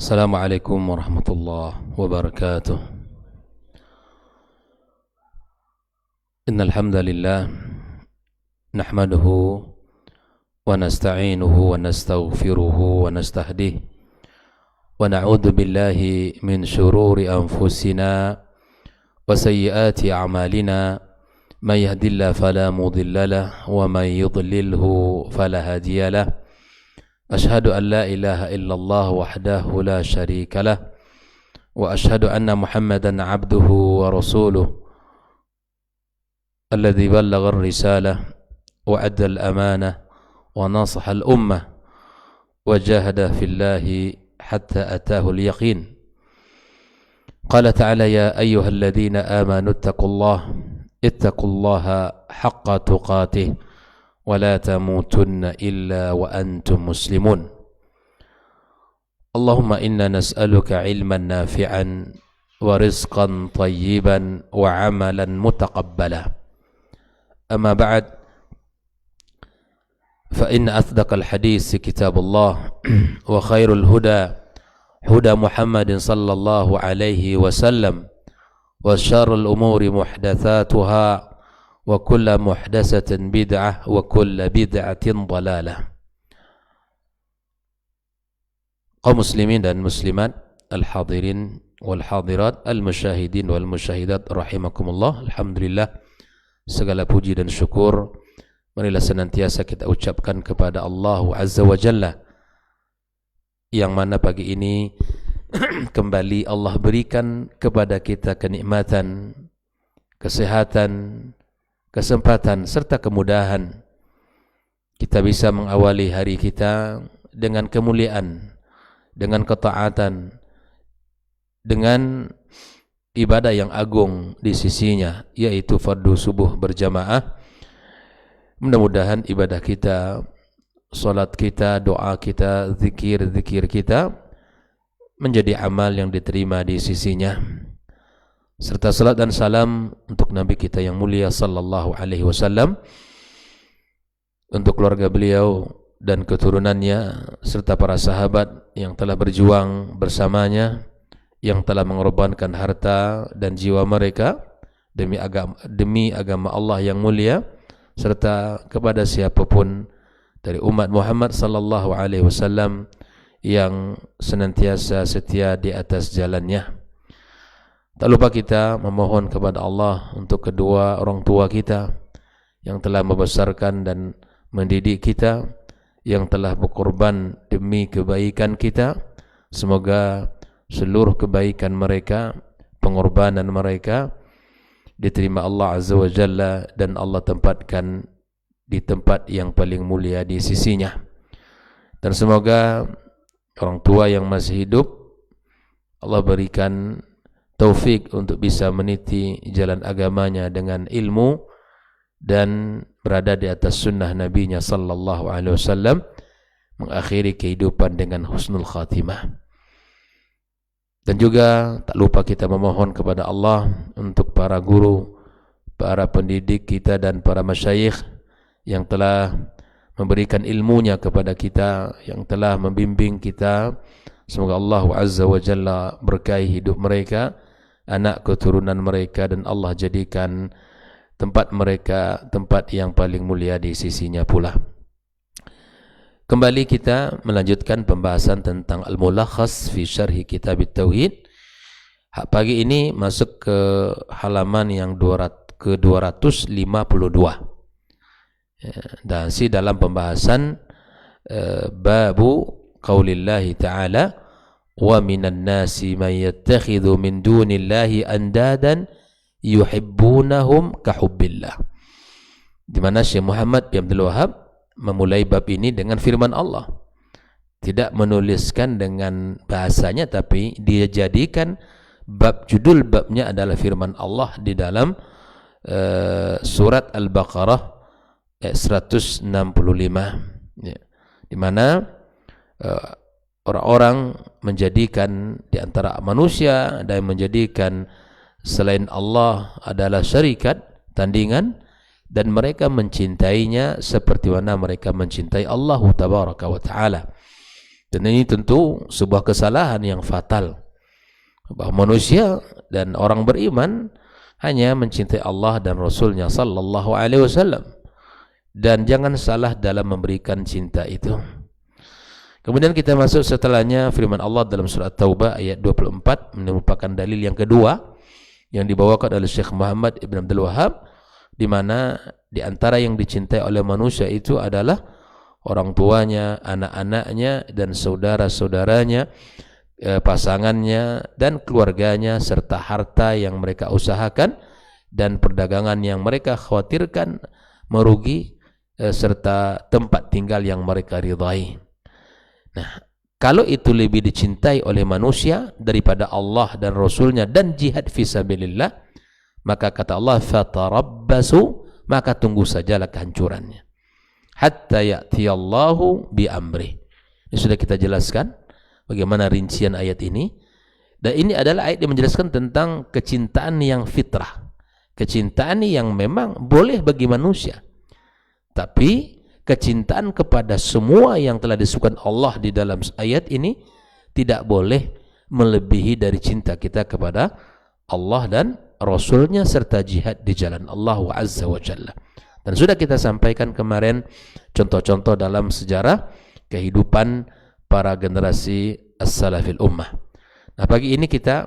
Assalamualaikum warahmatullahi wabarakatuh. Innal hamdalillah nahmaduhu wa nasta'inuhu wa nastaghfiruhu wa nastahdihi wa na'udzu billahi min shururi anfusina wa sayyiati a'malina. Man yahdihillahu fala mudilla lahu wa man yudlilhu fala hadiya lahu. Ashhadu an la ilaha illallah wahdahu la syarika lah wa ashhadu anna Muhammadan abduhu wa rasuluh alladhi ballagha ar-risalah wa adda al-amanah wa nasaha al-ummah wa jahada fillahi hatta atahu al-yaqin. Qala ta'ala ya ayyuhalladhina amanu ittaqullaha haqqa tuqatih ولا تموتن إلا وأنتم مسلمون. اللهم إنا نسألك علما نافعا ورزقا طيبا وعملا متقبلا. أما بعد فإن أصدق الحديث كتاب الله وخير الهدى هدى محمد صلى الله عليه وسلم وشر الأمور محدثاتها wa kullu muhdatsatin bid'ah wa kullu bid'atin dhalalah. Kaum muslimin dan muslimat, al-hadirin wal hadirat, al-musyahidin wal musyahidat rahimakumullah. Alhamdulillah, segala puji dan syukur marilah senantiasa kita ucapkan kepada Allah Azza wa Jalla, yang mana pagi ini kembali Allah berikan kepada kita kenikmatan, kesehatan, kesempatan serta kemudahan kita bisa mengawali hari kita dengan kemuliaan, dengan ketaatan, dengan ibadah yang agung di sisinya, yaitu fardu subuh berjamaah. Mudah-mudahan ibadah kita, salat kita, doa kita, zikir kita menjadi amal yang diterima di sisinya. Serta salat dan salam untuk Nabi kita yang mulia sallallahu alaihi wasallam, untuk keluarga beliau dan keturunannya serta para sahabat yang telah berjuang bersamanya, yang telah mengorbankan harta dan jiwa mereka demi agama Allah yang mulia, serta kepada siapapun dari umat Muhammad sallallahu alaihi wasallam yang senantiasa setia di atas jalannya. Tak lupa kita memohon kepada Allah untuk kedua orang tua kita yang telah membesarkan dan mendidik kita, yang telah berkorban demi kebaikan kita. Semoga seluruh kebaikan mereka, pengorbanan mereka diterima Allah Azza wa Jalla dan Allah tempatkan di tempat yang paling mulia di sisinya. Dan semoga orang tua yang masih hidup Allah berikan taufik untuk bisa meniti jalan agamanya dengan ilmu dan berada di atas sunnah nabinya sallallahu alaihi wasallam, mengakhiri kehidupan dengan husnul khatimah. Dan juga tak lupa kita memohon kepada Allah untuk para guru, para pendidik kita dan para masyayikh yang telah memberikan ilmunya kepada kita, yang telah membimbing kita. Semoga Allah Azza wa Jalla berkahi hidup mereka, anak keturunan mereka, dan Allah jadikan tempat mereka tempat yang paling mulia di sisinya pula. Kembali kita melanjutkan pembahasan tentang Al-Mulakhas fi Syarhi Kitab At-Tauhid. Pagi ini masuk ke halaman yang ke-252. Dan dalam pembahasan babu qaulillahi ta'ala wa minan nasi man yattakhidhu min dunillahi andadan yuhibbunahum kahubbillah, di mana Syekh Muhammad bin Abdul Wahab memulai bab ini dengan firman Allah. Tidak menuliskan dengan bahasanya, tapi dia jadikan judul babnya adalah firman Allah di dalam surat Al-Baqarah 165, ya, di mana orang-orang menjadikan di antara manusia dan menjadikan selain Allah adalah syarikat, tandingan, dan mereka mencintainya seperti mana mereka mencintai Allah tabaraka wa taala. Dan ini tentu sebuah kesalahan yang fatal, bahwa manusia dan orang beriman hanya mencintai Allah dan Rasulnya sallallahu alaihi wasallam, dan jangan salah dalam memberikan cinta itu. Kemudian kita masuk setelahnya firman Allah dalam surat Taubah ayat 24, merupakan dalil yang kedua yang dibawakan oleh Syekh Muhammad Ibn Abdul Wahab, di mana di antara yang dicintai oleh manusia itu adalah orang tuanya, anak-anaknya, dan saudara-saudaranya, pasangannya, dan keluarganya, serta harta yang mereka usahakan dan perdagangan yang mereka khawatirkan merugi, serta tempat tinggal yang mereka ridhai. Nah, kalau itu lebih dicintai oleh manusia daripada Allah dan Rasulnya dan jihad fisabilillah, maka kata Allah, fatarabbasu, maka tunggu sajalah kehancurannya, hatta ya'tiyallahu bi amrih. Ini sudah kita jelaskan bagaimana rincian ayat ini, dan ini adalah ayat yang menjelaskan tentang kecintaan yang fitrah, kecintaan yang memang boleh bagi manusia, tapi kecintaan kepada semua yang telah disebutkan Allah di dalam ayat ini tidak boleh melebihi dari cinta kita kepada Allah dan Rasulnya serta jihad di jalan Allah Azza wa Jalla. Dan sudah kita sampaikan kemarin contoh-contoh dalam sejarah kehidupan para generasi as-salafil ummah. Nah, pagi ini kita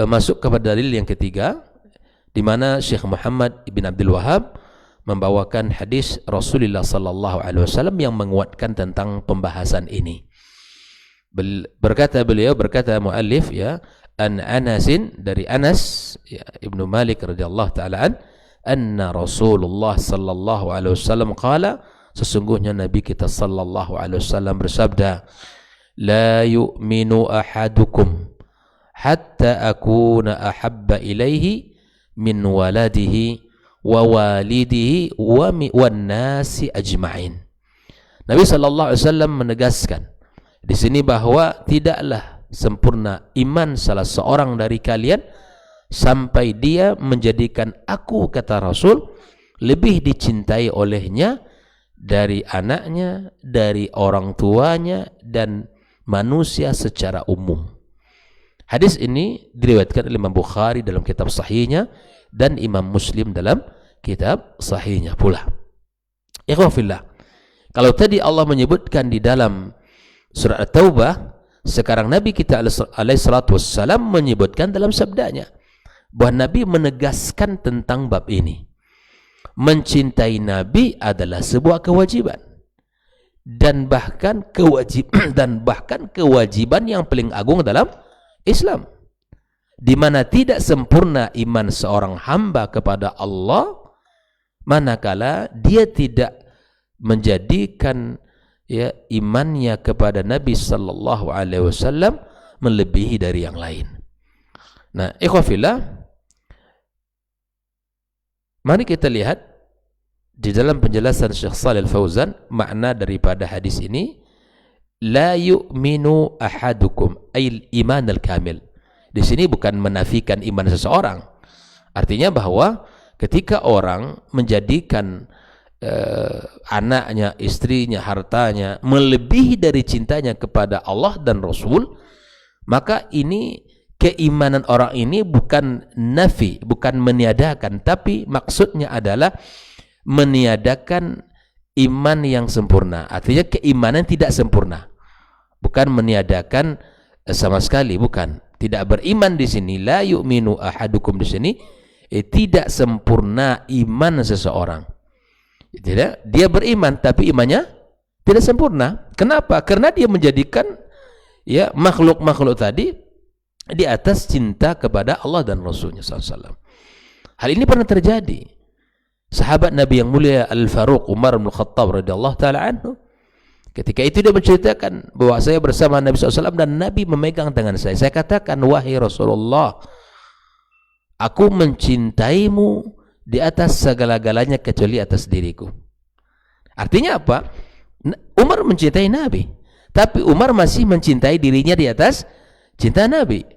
masuk kepada dalil yang ketiga, di mana Syekh Muhammad Ibn Abdul Wahab membawakan hadis Rasulullah sallallahu alaihi wasallam yang menguatkan tentang pembahasan ini. Berkata muallif, ya, an Anasin, dari Anas, ya, Ibnu Malik radhiyallahu taala anna Rasulullah sallallahu alaihi wasallam qala, sesungguhnya Nabi kita sallallahu alaihi wasallam bersabda, la yu'minu ahadukum hatta akuna ahabba ilaihi min waladihi wa walidihi wan nasi ajma'in. Nabi sallallahu alaihi wasallam menegaskan di sini bahwa tidaklah sempurna iman salah seorang dari kalian sampai dia menjadikan aku, kata Rasul, lebih dicintai olehnya dari anaknya, dari orang tuanya, dan manusia secara umum. Hadis ini diriwayatkan oleh Imam Bukhari dalam kitab sahihnya dan Imam Muslim dalam kitab sahihnya pula. Ikhwafillah, kalau tadi Allah menyebutkan di dalam surah At-Taubah, sekarang Nabi kita alaihi salatu wassalam menyebutkan dalam sabdanya bahwa Nabi menegaskan tentang bab ini. Mencintai Nabi adalah sebuah kewajiban, dan bahkan kewajiban yang paling agung dalam Islam, di mana tidak sempurna iman seorang hamba kepada Allah manakala dia tidak menjadikan, ya, imannya kepada Nabi sallallahu alaihi wasallam melebihi dari yang lain. Nah, ikhwafillah, mari kita lihat di dalam penjelasan Syekh Shalih Al-Fauzan makna daripada hadis ini. La yu'minu ahadukum ayil iman al-kamil. Di sini bukan menafikan iman seseorang. Artinya bahwa ketika orang menjadikan anaknya, istrinya, hartanya melebihi dari cintanya kepada Allah dan Rasul, maka ini keimanan orang ini bukan nafi, bukan meniadakan, tapi maksudnya adalah meniadakan iman yang sempurna. Artinya keimanan tidak sempurna, bukan meniadakan sama sekali, bukan. Tidak beriman di sini, la yu'minu ahadukum di sini, tidak sempurna iman seseorang. Tidak, dia beriman tapi imannya tidak sempurna. Kenapa? Karena dia menjadikan, ya, makhluk-makhluk tadi di atas cinta kepada Allah dan Rasulnya SAW. Hal ini pernah terjadi. Sahabat Nabi yang mulia Al-Faruq Umar bin Khattab radhiyallahu taala anhu, ketika itu dia menceritakan bahwa saya bersama Nabi SAW dan Nabi memegang tangan saya. Saya katakan, wahai Rasulullah, aku mencintaimu di atas segala-galanya kecuali atas diriku. Artinya apa? Umar mencintai Nabi, tapi Umar masih mencintai dirinya di atas cinta Nabi.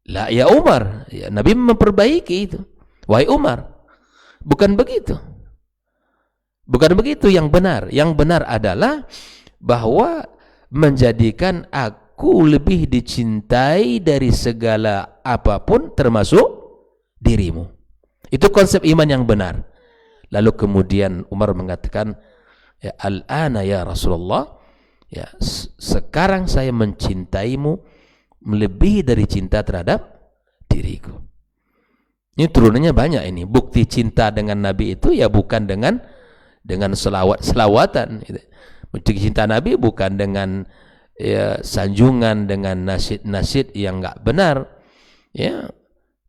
La, ya Umar, ya, Nabi memperbaiki itu. Wahai Umar, bukan begitu. Bukan begitu yang benar. Yang benar adalah bahwa menjadikan aku lebih dicintai dari segala apapun termasuk dirimu. Itu konsep iman yang benar. Lalu kemudian Umar mengatakan, ya al-ana ya Rasulullah, ya sekarang saya mencintaimu melebihi dari cinta terhadap diriku. Ini turunannya banyak ini. Bukti cinta dengan Nabi itu ya bukan dengan selawatan. Bukti cinta Nabi bukan dengan ya, sanjungan, dengan nasid-nasid yang enggak benar, ya,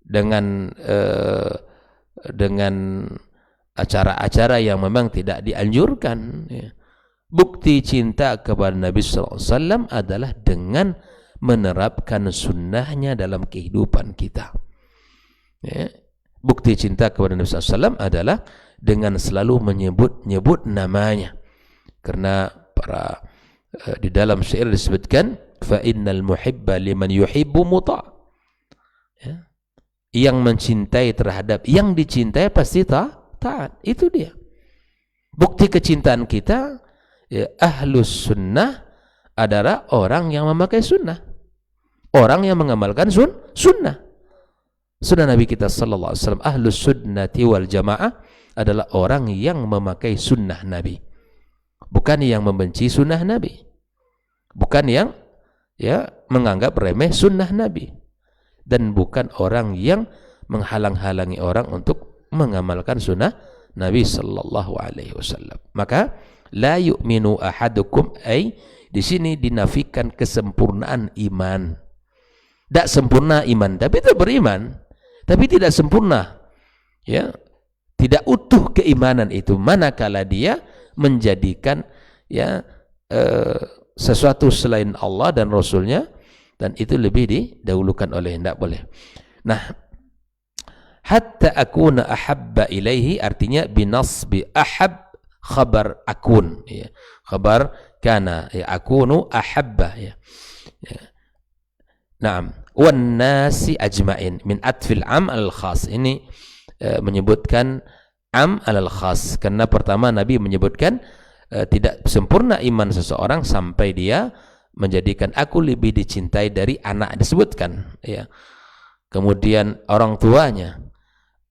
dengan acara-acara yang memang tidak dianjurkan. Ya. Bukti cinta kepada Nabi SAW adalah dengan menerapkan sunnahnya dalam kehidupan kita. Ya. Bukti cinta kepada Nabi SAW adalah dengan selalu menyebut namanya. Karena di dalam syair disebutkan, fa innal muhibba liman yuhibbu muta'. Ya. Yang mencintai terhadap yang dicintai pasti taat. Itu dia. Bukti kecintaan kita, ya, ahlus sunnah adalah orang yang memakai sunnah. Orang yang mengamalkan sunnah. Sunnah Nabi kita sallallahu alaihi wasallam. Ahlus sunnati wal jamaah adalah orang yang memakai sunnah Nabi. Bukan yang membenci sunnah Nabi. Bukan yang ya menganggap remeh sunnah Nabi. Dan bukan orang yang menghalang-halangi orang untuk mengamalkan sunnah Nabi sallallahu alaihi wasallam. Maka la yu'minu ahadukum, di sini dinafikan kesempurnaan iman. Tak sempurna iman, tapi itu beriman, tapi tidak sempurna. Ya, tidak utuh keimanan itu manakala dia menjadikan ya sesuatu selain Allah dan Rasulnya, dan itu lebih didahulukan oleh, tidak boleh. Nah, hatta akuna ahabba ilaihi artinya binasbi ahab khabar akun, ya. Khabar kana, ya, akunu ahabba, ya. Ya. Naam, wan nasi ajmain min atfil am al khas. Ini menyebutkan am al khas karena pertama Nabi menyebutkan tidak sempurna iman seseorang sampai dia menjadikan aku lebih dicintai dari anak, disebutkan, ya. Kemudian orang tuanya,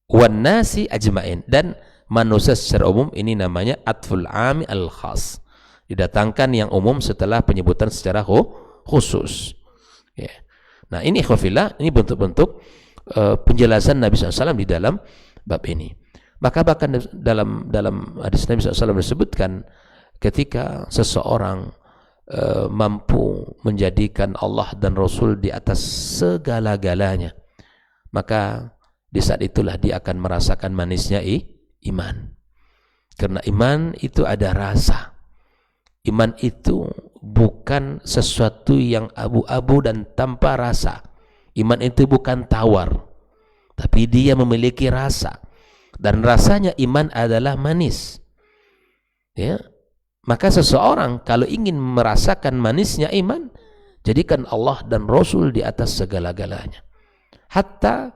wan nasi ajmain, dan manusia secara umum. Ini namanya atful ami al khas, didatangkan yang umum setelah penyebutan secara khusus, ya. Nah, ini ikhwafillah, ini bentuk-bentuk penjelasan Nabi SAW di dalam bab ini. Maka bahkan dalam hadis Nabi SAW disebutkan ketika seseorang mampu menjadikan Allah dan Rasul di atas segala-galanya, maka di saat itulah dia akan merasakan manisnya iman. Karena iman itu ada rasa. Iman itu bukan sesuatu yang abu-abu dan tanpa rasa. Iman itu bukan tawar, tapi dia memiliki rasa. Dan rasanya iman adalah manis. Ya. Maka seseorang kalau ingin merasakan manisnya iman, jadikan Allah dan Rasul di atas segala-galanya. Hatta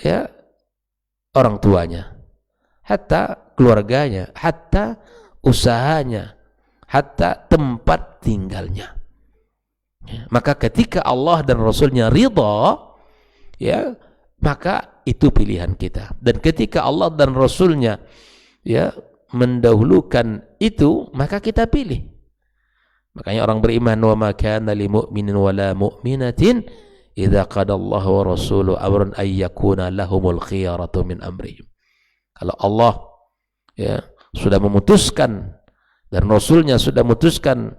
ya orang tuanya, hatta keluarganya, hatta usahanya, hatta tempat tinggalnya. Ya, maka ketika Allah dan Rasulnya ridha, ya, maka itu pilihan kita. Dan ketika Allah dan Rasulnya ya mendahulukan itu, maka kita pilih. Makanya orang beriman, wa ma kana lil mu'minin wala mu'minatin idza qada Allahu wa rasuluhu amran ay yakuna lahumul khiyaratu min amrihim. Kalau Allah ya sudah memutuskan dan Rasulnya sudah memutuskan,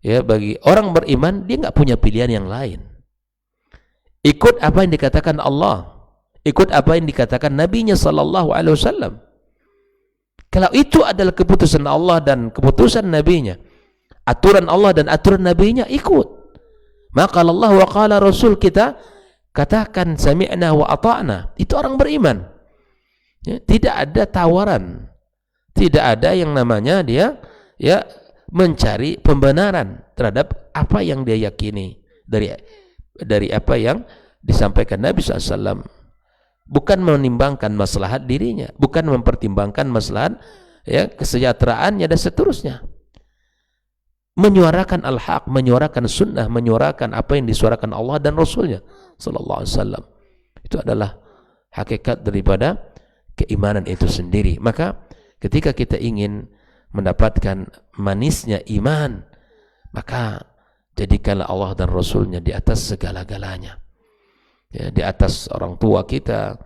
ya, bagi orang beriman, dia nggak punya pilihan yang lain. Ikut apa yang dikatakan Allah, ikut apa yang dikatakan Nabi-Nya sallallahu alaihi wasallam. Kalau itu adalah keputusan Allah dan keputusan Nabi-Nya, aturan Allah dan aturan Nabi-Nya, ikut. Maka Allah wa qala Rasul, kita katakan sami'na wa ata'na. Itu orang beriman. Ya, tidak ada tawaran, tidak ada yang namanya dia ya mencari pembenaran terhadap apa yang dia yakini dari apa yang disampaikan Nabi SAW. Bukan menimbangkan maslahat dirinya, bukan mempertimbangkan maslahat ya kesejahteraannya dan seterusnya. menyuarakan al-haq, menyuarakan sunnah, menyuarakan apa yang disuarakan Allah dan Rasulnya sallallahu alaihi wasallam. Itu adalah hakikat daripada keimanan itu sendiri. Maka ketika kita ingin mendapatkan manisnya iman, maka jadikanlah Allah dan Rasulnya di atas segala-galanya. Ya, di atas orang tua kita,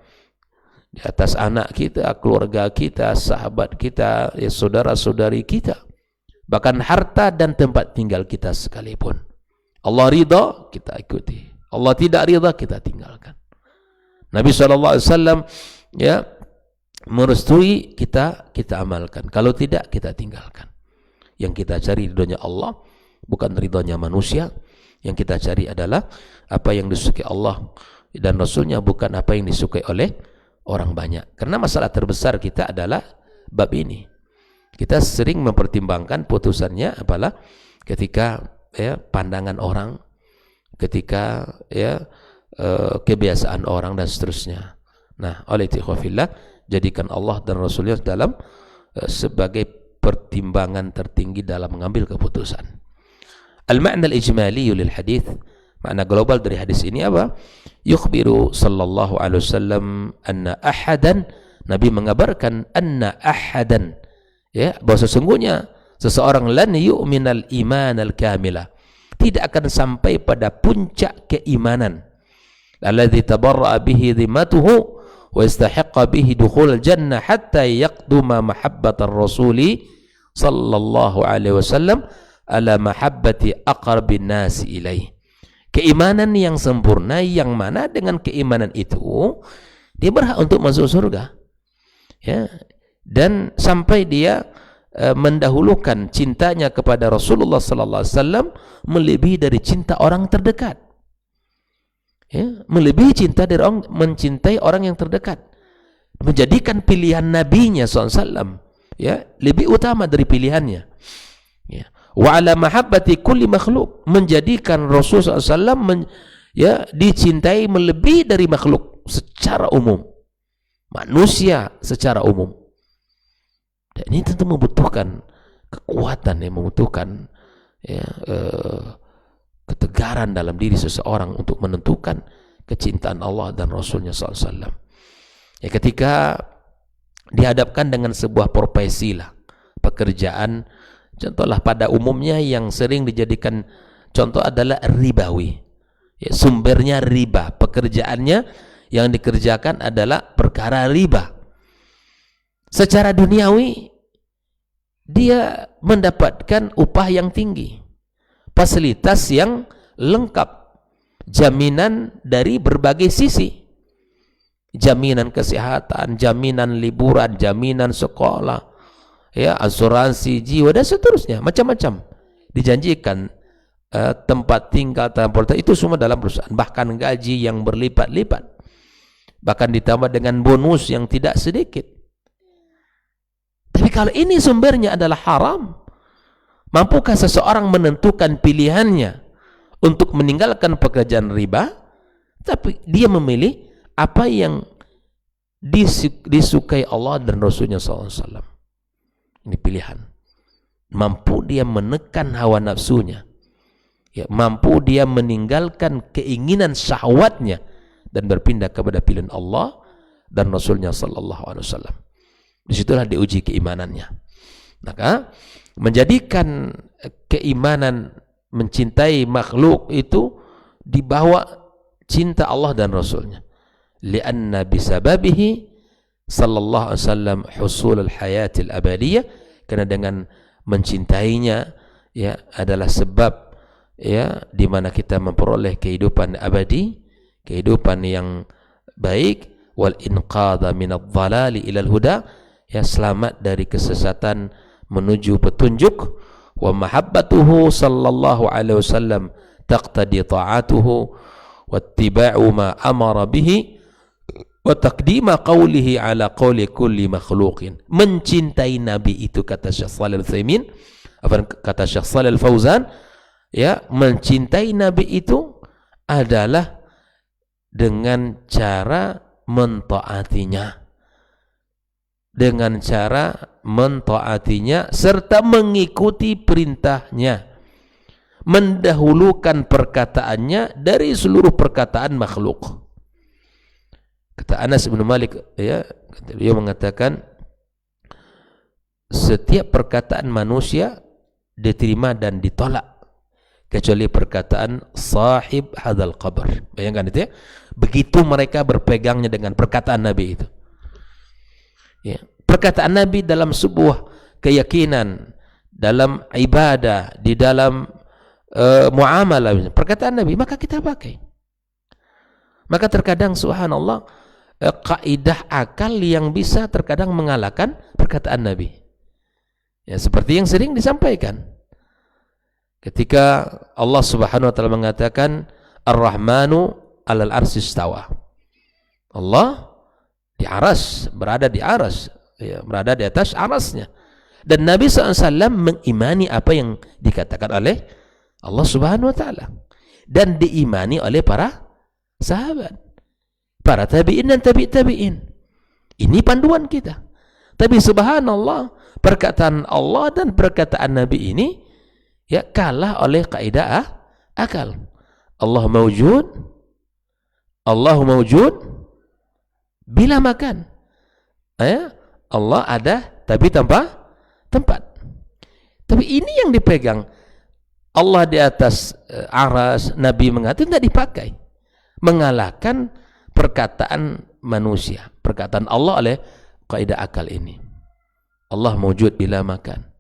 di atas anak kita, keluarga kita, sahabat kita, ya, saudara-saudari kita, bahkan harta dan tempat tinggal kita sekalipun. Allah ridha, kita ikuti. Allah tidak ridha, kita tinggalkan. Nabi SAW ya merestui, kita amalkan. Kalau tidak, kita tinggalkan. Yang kita cari ridhonya Allah, bukan ridhonya manusia. Yang kita cari adalah apa yang disukai Allah dan Rasulnya, bukan apa yang disukai oleh orang banyak. Karena masalah terbesar kita adalah bab ini. Kita sering mempertimbangkan putusannya apalah ketika ya pandangan orang, ketika ya kebiasaan orang dan seterusnya. Nah, oleh ikhwafillah, jadikan Allah dan Rasulnya dalam sebagai pertimbangan tertinggi dalam mengambil keputusan. Al-ma'na al-ijmali lil hadis, makna global dari hadis ini apa? Yukhbiru sallallahu alaihi wasallam anna ahadan, Nabi mengabarkan anna ahadan, ya, bahwa sesungguhnya seseorang lan yu'minal iman al-kamilah, tidak akan sampai pada puncak keimanan, alladzi tabarra'a bihi dhimmatuhu wa istahaqqa bihi dukhul jannah hatta yaqduma mahabbatar rasuli sallallahu alaihi wasallam ala mahabbati aqrabin nasi ilaih. Keimanan yang sempurna yang mana dengan keimanan itu dia berhak untuk masuk surga, ya, dan sampai dia mendahulukan cintanya kepada Rasulullah sallallahu alaihi wasallam melebihi dari cinta orang terdekat, ya, melebihi cinta dari orang, mencintai orang yang terdekat, menjadikan pilihan nabinya SAW ya lebih utama dari pilihannya, ya. Wa ala mahabbati kulli makhluk, menjadikan Rasulullah SAW ya dicintai melebihi dari makhluk secara umum, manusia secara umum. Dan ini tentu membutuhkan kekuatan, yang membutuhkan ya, ketegaran dalam diri seseorang untuk menentukan kecintaan Allah dan Rasulnya SAW. Ya, ketika dihadapkan dengan sebuah profesi lah, pekerjaan, contohlah pada umumnya yang sering dijadikan contoh adalah ribawi, ya, sumbernya riba, pekerjaannya yang dikerjakan adalah perkara riba. Secara duniawi dia mendapatkan upah yang tinggi, fasilitas yang lengkap, jaminan dari berbagai sisi, jaminan kesehatan, jaminan liburan, jaminan sekolah, ya, asuransi jiwa dan seterusnya, macam-macam dijanjikan, tempat tinggal, transportasi, itu semua dalam perusahaan, bahkan gaji yang berlipat-lipat, bahkan ditambah dengan bonus yang tidak sedikit. Tapi kalau ini sumbernya adalah haram, mampukah seseorang menentukan pilihannya untuk meninggalkan pekerjaan riba, tapi dia memilih apa yang disukai Allah dan Rasulnya SAW? Ini pilihan. Mampu dia menekan hawa nafsunya, ya, mampu dia meninggalkan keinginan syahwatnya dan berpindah kepada pilihan Allah dan Rasulnya SAW. Disitulah diuji keimanannya. Maka menjadikan keimanan mencintai makhluk itu di bawah cinta Allah dan Rasulnya. Lianna bisababihi sallallahu alaihi wasallam husul al-hayatil abadiyah, karena dengan mencintainya ya adalah sebab ya di mana kita memperoleh kehidupan abadi, kehidupan yang baik, wal inqadha min adh-dhalali ila al-huda, ya, selamat dari kesesatan menuju petunjuk. Wa mahabbatuhu sallallahu alaihi wasallam taqtadi ta'atuhu wattiba'u ma amara bihi wa taqdima qawlihi ala qawli kulli makhluqin. Mencintai Nabi itu, kata Syekh Shalih Al-Utsaimin, kata Syekh Shalih Al-Fauzan, ya, mencintai Nabi itu adalah dengan cara mentaatinya, dengan cara mentaatinya serta mengikuti perintahnya. mendahulukan perkataannya dari seluruh perkataan makhluk. Kata Anas bin Malik, ya, dia mengatakan setiap perkataan manusia diterima dan ditolak kecuali perkataan sahib hadzal qabr. Bayangkan itu ya. Begitu mereka berpegangnya dengan perkataan Nabi itu. Ya. Perkataan Nabi dalam sebuah keyakinan, dalam ibadah, di dalam muamalah, perkataan Nabi, maka kita pakai. Maka terkadang subhanallah, kaidah akal yang bisa terkadang mengalahkan perkataan Nabi. Ya, seperti yang sering disampaikan. Ketika Allah Subhanahu wa taala mengatakan Ar-Rahmanu 'alal arsy istawa. Allah di aras, berada di aras, ya, berada di atas arasnya. Dan Nabi SAW mengimani apa yang dikatakan oleh Allah Subhanahu wa taala dan diimani oleh para sahabat, para tabi'in dan tabi'in. Ini panduan kita. Tapi subhanallah, perkataan Allah dan perkataan Nabi ini ya kalah oleh kaidah akal. Allah mawjud bila makan. Allah ada tapi tanpa tempat. Tapi ini yang dipegang. Allah di atas aras, Nabi mengatakan tidak dipakai. Mengalahkan perkataan manusia, perkataan Allah oleh kaidah akal ini. Allah mawjud bila makan.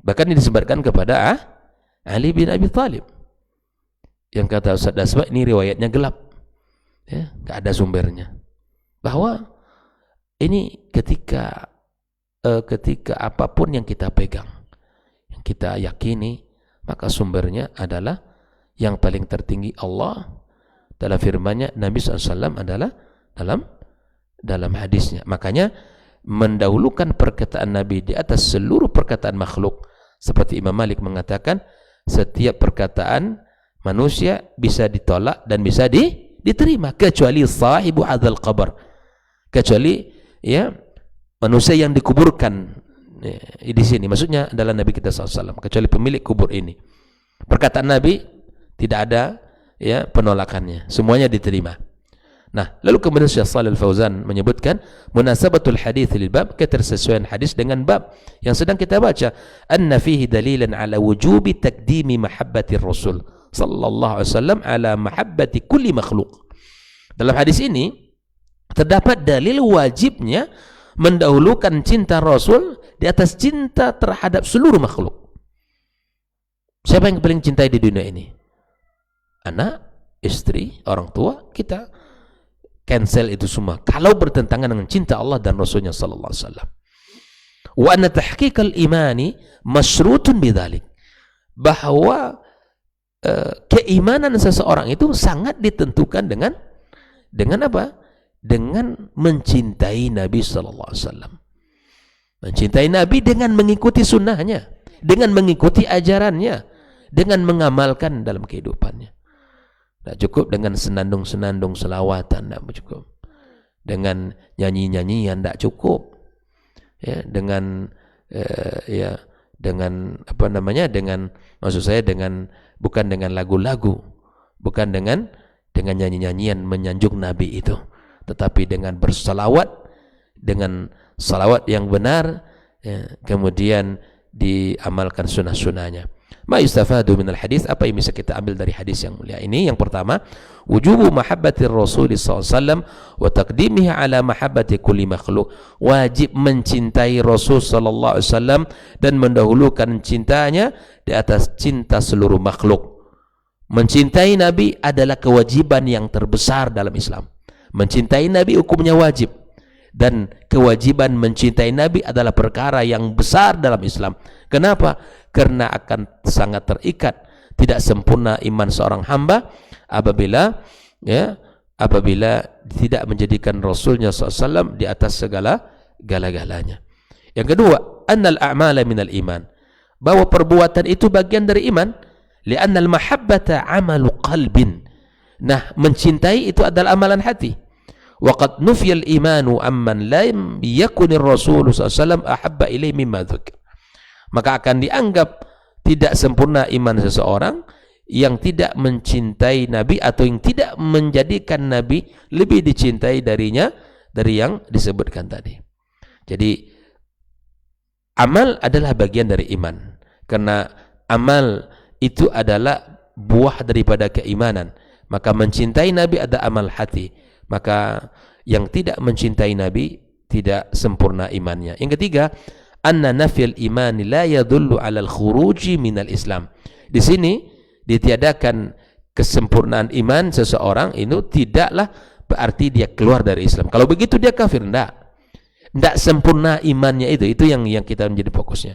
Bahkan ini disebarkan kepada Ali bin Abi Thalib. Yang kata Ustaz Dasma, ini riwayatnya gelap. Ya, enggak ada sumbernya. Bahwa ini ketika apapun yang kita pegang, yang kita yakini, maka sumbernya adalah yang paling tertinggi Allah. Dalam firman-Nya, Nabi SAW adalah dalam hadisnya. Makanya mendahulukan perkataan Nabi di atas seluruh perkataan makhluk. Seperti Imam Malik mengatakan, setiap perkataan manusia bisa ditolak dan bisa diterima kecuali sahibu hadzal qabr. Kecuali ya manusia yang dikuburkan di sini. Maksudnya adalah Nabi kita SAW, kecuali pemilik kubur ini. Perkataan Nabi tidak ada ya penolakannya, semuanya diterima. Nah, lalu kemudian Syekh Shalih Al-Fauzan menyebutkan munasabatul hadits lil bab, ketersesuaian hadis dengan bab yang sedang kita baca, anna fihi dalilan ala wujubi taqdimi mahabbatir rasul sallallahu alaihi wasallam ala mahabbati kulli makhluk. Dalam hadis ini terdapat dalil wajibnya mendahulukan cinta Rasul di atas cinta terhadap seluruh makhluk. Siapa yang paling cintai di dunia ini? Anak, istri, orang tua, kita cancel itu semua kalau bertentangan dengan cinta Allah dan Rasulnya sallallahu alaihi wasallam. Wa anna tahqiqal imani masyrutun bidzalik. Bahwa keimanan seseorang itu sangat ditentukan dengan apa? Dengan mencintai Nabi sallallahu alaihi wasallam. Mencintai Nabi dengan mengikuti sunnahnya, dengan mengikuti ajarannya, dengan mengamalkan dalam kehidupannya. Tidak cukup dengan senandung-senandung selawatan, tidak cukup. Dengan nyanyi-nyanyian tidak cukup. Ya, dengan dengan apa namanya? Dengan maksud saya dengan bukan dengan lagu-lagu, bukan dengan nyanyi-nyanyian menyanjung Nabi itu, tetapi dengan bersalawat, dengan salawat yang benar, ya, kemudian diamalkan sunnah-sunnahnya. Ma yustafadu minal hadis, apa yang bisa kita ambil dari hadis yang mulia ini? Yang pertama, wujubu mahabbatir Rasul sallallahu alaihi wasallam wa taqdimihi ala mahabbati kulli makhluk. Wajib mencintai Rasul sallallahu alaihi wasallam dan mendahulukan cintanya di atas cinta seluruh makhluk. Mencintai Nabi adalah kewajiban yang terbesar dalam Islam. Mencintai Nabi hukumnya wajib. Dan kewajiban mencintai Nabi adalah perkara yang besar dalam Islam. Kenapa? Karena akan sangat terikat, tidak sempurna iman seorang hamba apabila tidak menjadikan Rasulnya SAW di atas segala-galanya. Yang kedua, annal a'mala minal iman. Bahwa perbuatan itu bagian dari iman. Li'annal mahabbata amalu qalbin. Nah, mencintai itu adalah amalan hati. Waqad nufiyal imanu amman lam yakunir Rasul sallallahu alaihi wasallam ahabba ilaihi mimma dzukir. Maka akan dianggap tidak sempurna iman seseorang yang tidak mencintai Nabi atau yang tidak menjadikan Nabi lebih dicintai darinya dari yang disebutkan tadi. Jadi amal adalah bagian dari iman, karena amal itu adalah buah daripada keimanan. Maka mencintai Nabi ada amal hati. Maka yang tidak mencintai Nabi tidak sempurna imannya. Yang ketiga, anna nafil imani la yadullu 'alal khuruji minal Islam. Di sini ditiadakan kesempurnaan iman seseorang itu tidaklah berarti dia keluar dari Islam. Kalau begitu dia kafir, enggak sempurna imannya itu yang kita menjadi fokusnya.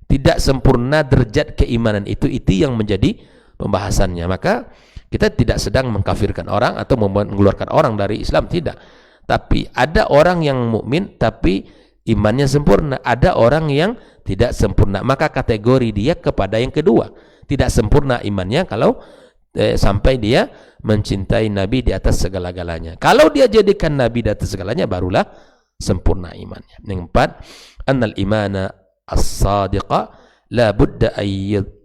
Tidak sempurna derajat keimanan itu yang menjadi pembahasannya. Maka kita tidak sedang mengkafirkan orang atau mengeluarkan orang dari Islam, tidak. Tapi ada orang yang mukmin tapi imannya sempurna, ada orang yang tidak sempurna. Maka kategori dia kepada yang kedua, tidak sempurna imannya kalau sampai dia mencintai Nabi di atas segala-galanya. Kalau dia jadikan Nabi di atas segalanya, barulah sempurna imannya. Yang keempat, annal imana as-sadiqa la budda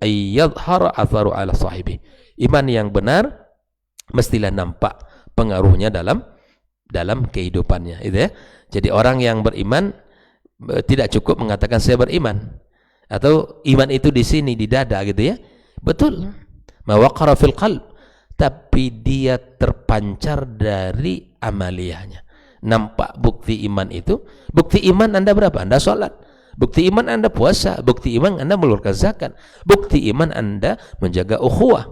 ayyadhhara atharu ala sahibi. Iman yang benar mestilah nampak pengaruhnya dalam kehidupannya, itu ya. Jadi orang yang beriman tidak cukup mengatakan saya beriman, atau iman itu di sini di dada gitu ya. Betul. Ma waqara fil qalb, tapi dia terpancar dari amaliyahnya. Nampak bukti iman itu. Bukti iman Anda berapa? Anda sholat. Bukti iman Anda puasa. Bukti iman Anda mengeluarkan zakat. Bukti iman Anda menjaga ukhuwah.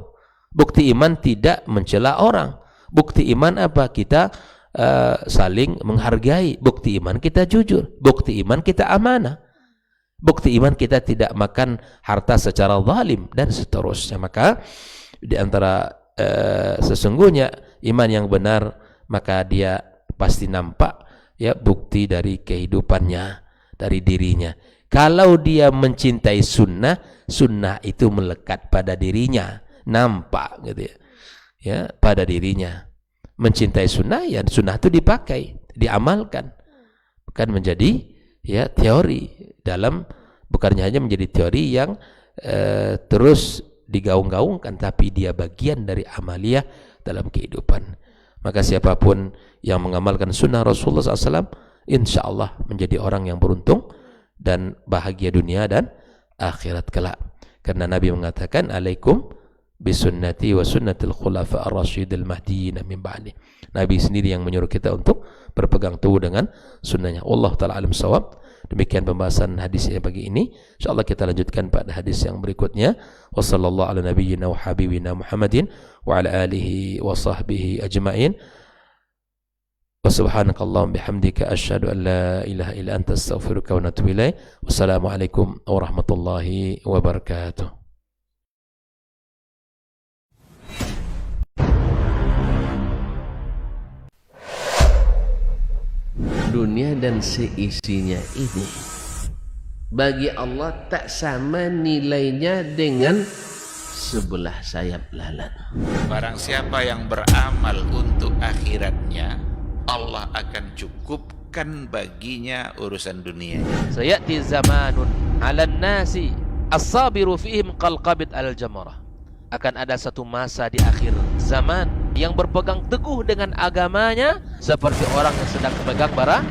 Bukti iman tidak mencela orang. Bukti iman apa? Kita saling menghargai. Bukti iman kita jujur. Bukti iman kita amanah. Bukti iman kita tidak makan harta secara zalim dan seterusnya. Maka di antara sesungguhnya iman yang benar, maka dia pasti nampak ya bukti dari kehidupannya, dari dirinya. Kalau dia mencintai sunnah, sunnah itu melekat pada dirinya, nampak gitu ya, pada dirinya. Mencintai sunnah, ya sunnah itu dipakai, diamalkan, bukan menjadi ya teori dalam, bukannya hanya menjadi teori yang terus digaung-gaungkan, tapi dia bagian dari amaliyah dalam kehidupan. Maka siapapun yang mengamalkan sunnah Rasulullah SAW, insya Allah menjadi orang yang beruntung dan bahagia dunia dan akhirat kelak. Karena Nabi mengatakan, alaikum bisunnati wa sunnatil khulafa ar-rasyidil mahdiyyin min ba'di. Nabi sendiri yang menyuruh kita untuk berpegang teguh dengan sunnahnya. Allah Ta'ala alim shawab. Demikian pembahasan hadisnya pagi ini. InsyaAllah kita lanjutkan pada hadis yang berikutnya. Wa sallallahu ala nabiyyina wa habibina Muhammadin wa ala alihi wa sahbihi ajma'in. Wa subhanakallahum bihamdika asyhadu an la ilaha illa anta astaghfiruka wa atubu ilaik. Wassalamualaikum warahmatullahi wabarakatuh. Dunia dan seisinya ini bagi Allah tak sama nilainya dengan sebelah sayap lalat. Barang siapa yang beramal untuk akhiratnya, Allah akan cukupkan baginya urusan dunia. Sayati zamanun 'alan nasi as-sabiru fihim qalqabit al-jamarah. Akan ada satu masa di akhir zaman yang berpegang teguh dengan agamanya seperti orang yang sedang memegang bara